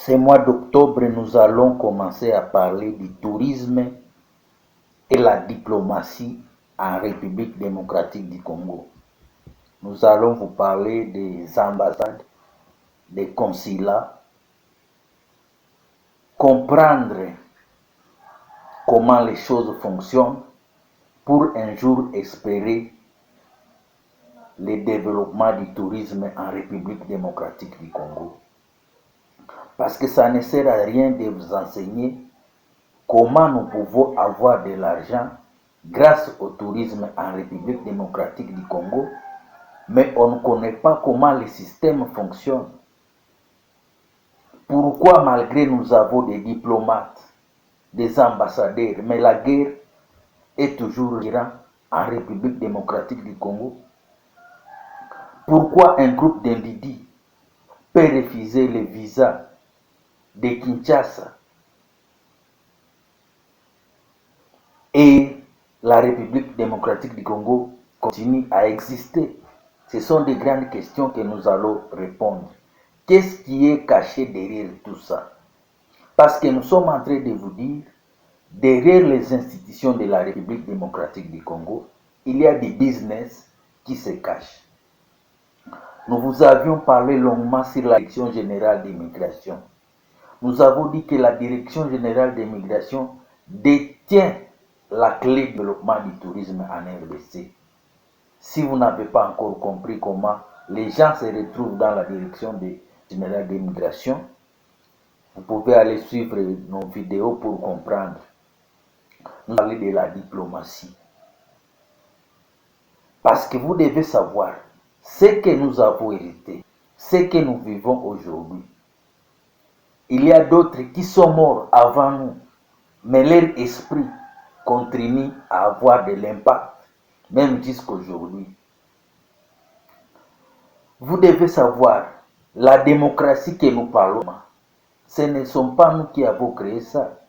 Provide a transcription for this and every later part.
Ce mois d'octobre, nous allons commencer à parler du tourisme et la diplomatie en République démocratique du Congo. Nous allons vous parler des ambassades, des consulats, comprendre comment les choses fonctionnent pour un jour espérer le développement du tourisme en République démocratique du Congo. Parce que ça ne sert à rien de vous enseigner comment nous pouvons avoir de l'argent grâce au tourisme en République démocratique du Congo, mais on ne connaît pas comment le système fonctionne. Pourquoi malgré nous avons des diplomates, des ambassadeurs, mais la guerre est toujours en République démocratique du Congo? Pourquoi un groupe d'individus peut refuser le visa de Kinshasa et la République démocratique du Congo continue à exister? Ce sont des grandes questions que nous allons répondre. Qu'est-ce qui est caché derrière tout ça? Parce que nous sommes en train de vous dire, derrière les institutions de la République démocratique du Congo, il y a des business qui se cachent. Nous vous avions parlé longuement sur la Direction générale d'immigration. Nous avons dit que la Direction générale d'immigration détient la clé du développement du tourisme en RDC. Si vous n'avez pas encore compris comment les gens se retrouvent dans la Direction générale d'immigration, vous pouvez aller suivre nos vidéos pour comprendre. Nous allons parler de la diplomatie. Parce que vous devez savoir ce que nous avons hérité, ce que nous vivons aujourd'hui. Il y a d'autres qui sont morts avant nous, mais leur esprit continue à avoir de l'impact, même jusqu'aujourd'hui. Vous devez savoir, la démocratie que nous parlons, ce ne sont pas nous qui avons créé ça.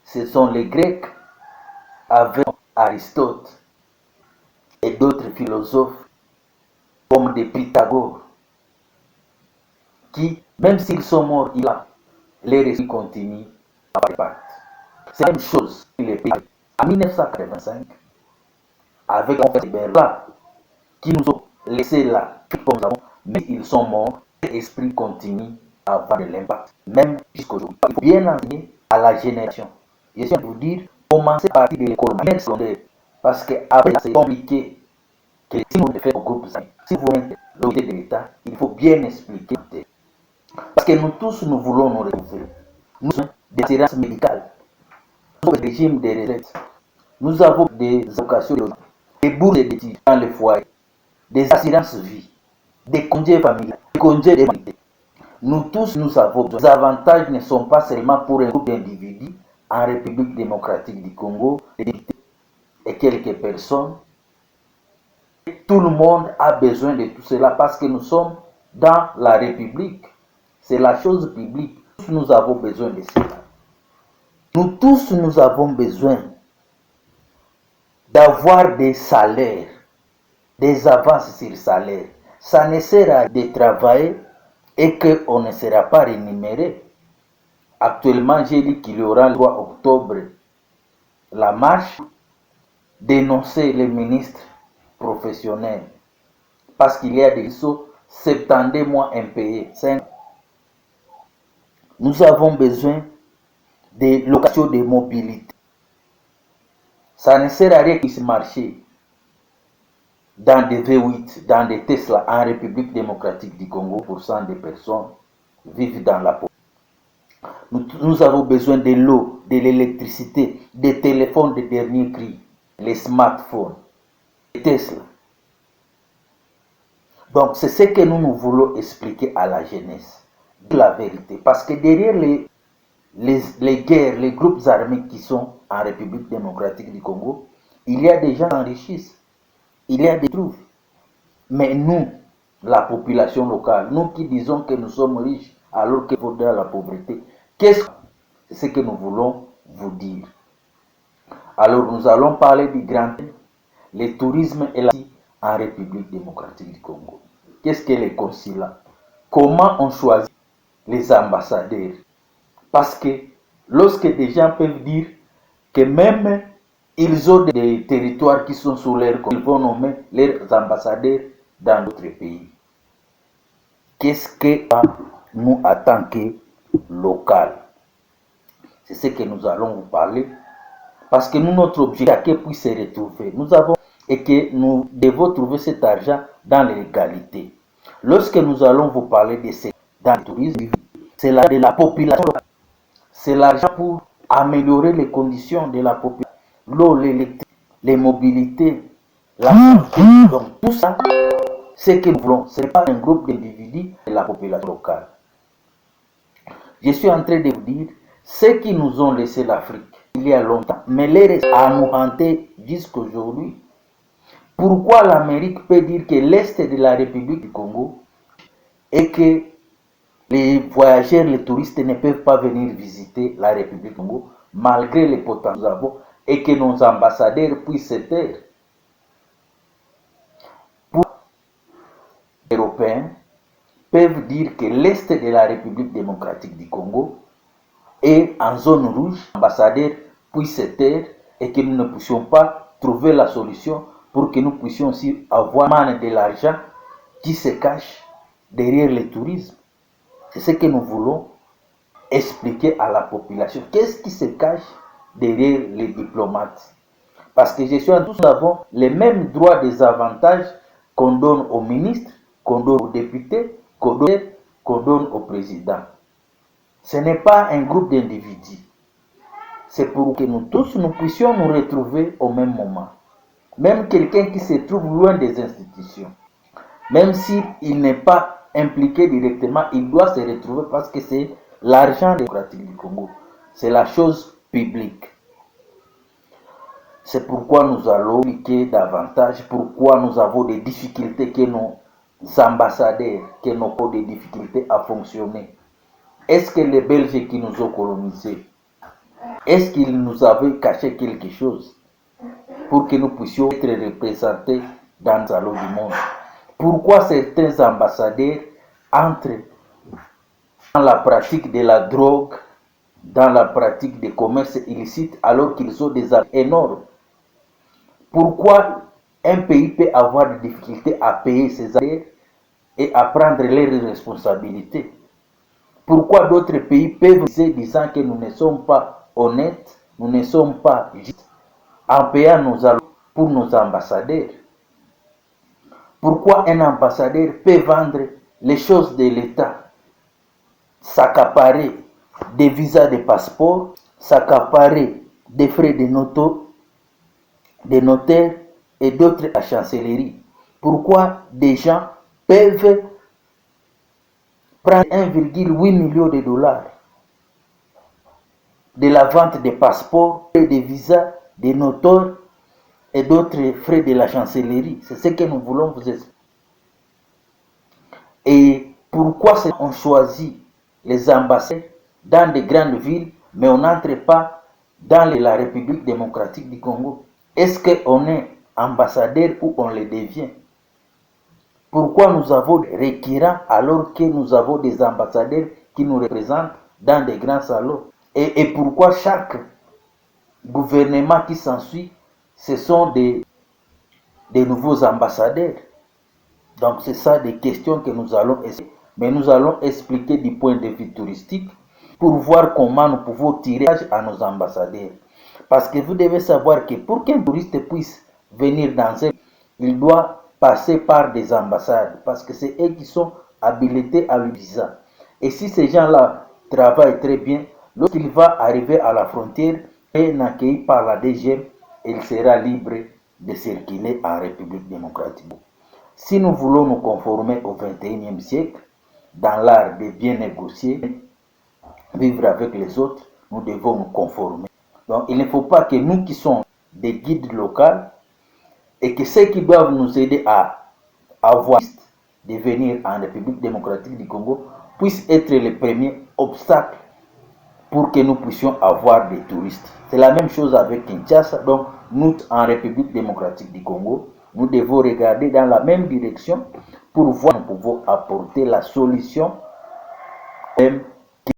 Ce sont les Grecs avec Aristote et d'autres philosophes comme des Pythagore qui, même s'ils sont morts, les récits continuent à avoir impact. C'est la même chose que les pays. En 1985, avec les Berlin qui nous ont laissé là, comme nous avons, mais ils sont morts, l'esprit continue à avoir de l'impact, même jusqu'aujourd'hui. Il faut bien enseigner à la génération. Je suis en train de vous dire, commencez à partir de l'école primaire secondaire, parce qu'après c'est compliqué. Que si vous le faites au groupe, si vous mettez l'autorité de l'État, il faut bien expliquer. Parce que nous tous, nous voulons nous retrouver. Nous avons des assurances médicales, nous avons des régimes de retraite, nous avons des allocations, des bourses d'études dans les foyers, des assurances vie, des congés familiaux, des congés de maternité. Nous tous, nous avons besoin. Les avantages ne sont pas seulement pour un groupe d'individus en République démocratique du Congo et quelques personnes. Tout le monde a besoin de tout cela parce que nous sommes dans la République. C'est la chose publique. Tous nous avons besoin de cela. Nous tous, nous avons besoin d'avoir des salaires, des avances sur salaire. Ça ne sert à rien de travailler et qu'on ne sera pas rémunéré. Actuellement, j'ai dit qu'il y aura le 3 octobre la marche, dénoncer les ministres professionnels parce qu'il y a des 72 mois impayés. Nous avons besoin de location de mobilité. Ça ne sert à rien qu'ils se marcher dans des V8, dans des Tesla en République démocratique du Congo. % des personnes vivent dans la pauvreté. Nous avons besoin de l'eau, de l'électricité, des téléphones de dernier cri, les smartphones, les Tesla. Donc c'est ce que nous voulons expliquer à la jeunesse. De la vérité. Parce que derrière les guerres, les groupes armés qui sont en République démocratique du Congo, il y a des gens qui s'enrichissent. Il y a des trous. Mais nous, la population locale, nous qui disons que nous sommes riches alors qu'il faut dans la pauvreté, c'est ce que nous voulons vous dire. Alors nous allons parler du grand thème, le tourisme et la vie en République démocratique du Congo. Qu'est-ce que les consulats? Comment on choisit les ambassadeurs? Parce que lorsque des gens peuvent dire que même ils ont des territoires qui sont sous leur contrôle, ils vont nommer leurs ambassadeurs dans d'autres pays. Qu'est-ce que nous, en tant que local? C'est ce que nous allons vous parler. Parce que nous, notre objectif, c'est qu'il puisse se retrouver. Et que nous devons trouver cet argent dans l'égalité. Lorsque nous allons vous parler de ce dans le tourisme, c'est de la population locale. C'est l'argent pour améliorer les conditions de la population. L'eau, l'électricité, les mobilités, la santé. Donc tout ça, ce que nous voulons, ce n'est pas un groupe d'individus de la population locale. Je suis en train de vous dire, ceux qui nous ont laissé l'Afrique il y a longtemps, mais les restent à nous hanter jusqu'à aujourd'hui. Pourquoi l'Amérique peut dire que l'Est de la République du Congo et que les voyageurs, les touristes ne peuvent pas venir visiter la République du Congo malgré les potentiels que nous avons et que nos ambassadeurs puissent se taire? Pour les Européens peuvent dire que l'Est de la République démocratique du Congo est en zone rouge, l'ambassadeur puisse se taire et que nous ne puissions pas trouver la solution pour que nous puissions aussi avoir de l'argent qui se cache derrière le tourisme. C'est ce que nous voulons expliquer à la population. Qu'est-ce qui se cache derrière les diplomates? Parce que je suis en tous, nous avons les mêmes droits, des avantages qu'on donne aux ministres, qu'on donne aux députés, qu'on donne au président. Ce n'est pas un groupe d'individus. C'est pour que nous tous, nous puissions nous retrouver au même moment. Même quelqu'un qui se trouve loin des institutions, même s'il n'est pas impliqué directement, il doit se retrouver parce que c'est l'argent démocratique du Congo. C'est la chose publique. C'est pourquoi nous allons expliquer davantage pourquoi nous avons des difficultés, que nos ambassadeurs, que nous avons des difficultés à fonctionner. Est-ce que les Belges qui nous ont colonisés, est-ce qu'ils nous avaient caché quelque chose pour que nous puissions être représentés dans le salon du monde? Pourquoi certains ambassadeurs entrent dans la pratique de la drogue, dans la pratique des commerces illicites, alors qu'ils ont des affaires énormes? Pourquoi un pays peut avoir des difficultés à payer ses affaires et à prendre leurs responsabilités? Pourquoi d'autres pays peuvent disant que nous ne sommes pas honnêtes, nous ne sommes pas justes en payant nos allowances pour nos ambassadeurs? Pourquoi un ambassadeur peut vendre les choses de l'État, s'accaparer des visas de passeport, s'accaparer des frais de notaires et d'autres à chancellerie? Pourquoi des gens peuvent prendre 1,8 million de dollars de la vente des passeports, des visas, des notaires et d'autres frais de la chancellerie? C'est ce que nous voulons vous expliquer. Et pourquoi on choisit les ambassades dans des grandes villes, mais on n'entre pas dans la République démocratique du Congo? Est-ce qu'on est ambassadeur ou on le devient? Pourquoi nous avons des requérants alors que nous avons des ambassadeurs qui nous représentent dans des grands salons? Et pourquoi chaque gouvernement qui s'ensuit, ce sont des nouveaux ambassadeurs? Donc c'est ça des questions que nous allons essayer. Mais nous allons expliquer du point de vue touristique pour voir comment nous pouvons tirer à nos ambassadeurs. Parce que vous devez savoir que pour qu'un touriste puisse venir dans un pays, il doit passer par des ambassades. Parce que c'est eux qui sont habilités à le visa. Et si ces gens-là travaillent très bien, lorsqu'il va arriver à la frontière et accueilli par la DGM, il sera libre de circuler en République démocratique. Si nous voulons nous conformer au XXIe siècle, dans l'art de bien négocier, vivre avec les autres, nous devons nous conformer. Donc il ne faut pas que nous qui sommes des guides locaux et que ceux qui doivent nous aider à avoir de venir en République démocratique du Congo puissent être les premiers obstacles pour que nous puissions avoir des touristes. C'est la même chose avec Kinshasa. Donc nous, en République démocratique du Congo, nous devons regarder dans la même direction pour voir si nous pouvons apporter la solution même